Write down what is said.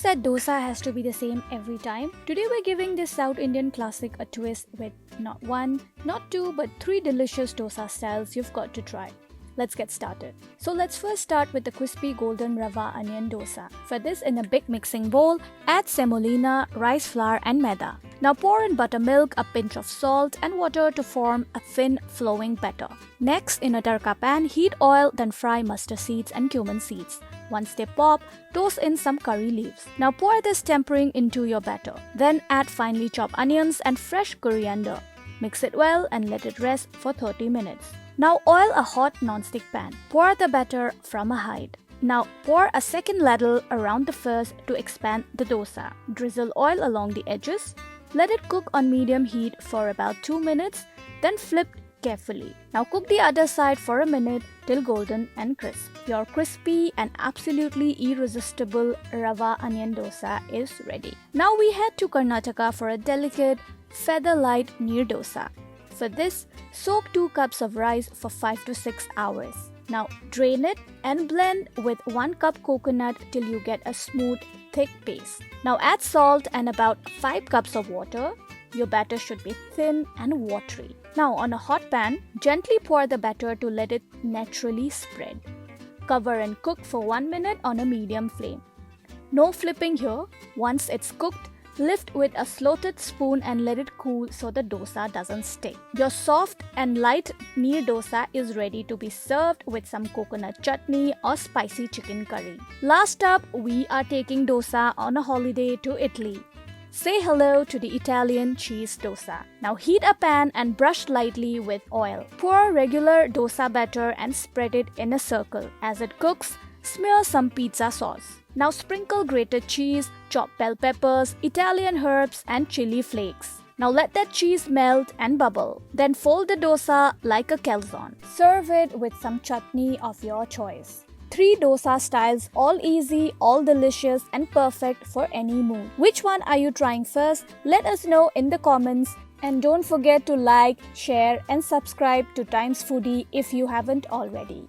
that dosa has to be the same every time? Today we're giving this South Indian classic a twist with not one, not two, but 3 delicious dosa styles you've got to try. Let's get started. So let's first start with the crispy golden Rava Onion Dosa. For this, in a big mixing bowl, add semolina, rice flour and maida. Now pour in buttermilk, a pinch of salt and water to form a thin flowing batter. Next, in a tarka pan, heat oil, then fry mustard seeds and cumin seeds. Once they pop, toss in some curry leaves. Now pour this tempering into your batter. Then add finely chopped onions and fresh coriander. Mix it well and let it rest for 30 minutes. Now oil a hot non-stick pan. Pour the batter from a height. Now pour a second ladle around the first to expand the dosa. Drizzle oil along the edges. Let it cook on medium heat for about 2 minutes, then flip carefully. Now cook the other side for a minute till golden and crisp. Your crispy and absolutely irresistible Rava Onion Dosa is ready. Now we head to Karnataka for a delicate, feather-light Neer Dosa. For this, soak 2 cups of rice for 5 to 6 hours. Now drain it and blend with 1 cup coconut till you get a smooth, thick paste. Now add salt and about 5 cups of water. Your batter should be thin and watery. Now on a hot pan, gently pour the batter to let it naturally spread. Cover and cook for 1 minute on a medium flame. No flipping here. Once it's cooked, lift with a slotted spoon and let it cool so the dosa doesn't stick. Your soft and light Neer Dosa is ready to be served with some coconut chutney or spicy chicken curry. Last up, we are taking dosa on a holiday to Italy. Say hello to the Italian cheese dosa. Now heat a pan and brush lightly with oil. Pour regular dosa batter and spread it in a circle. As it cooks, smear some pizza sauce. Now sprinkle grated cheese, chopped bell peppers, Italian herbs and chili flakes. Now let that cheese melt and bubble. Then fold the dosa like a calzone. Serve it with some chutney of your choice. 3 dosa styles, all easy, all delicious and perfect for any mood. Which one are you trying first? Let us know in the comments. And don't forget to like, share and subscribe to Times Foodie if you haven't already.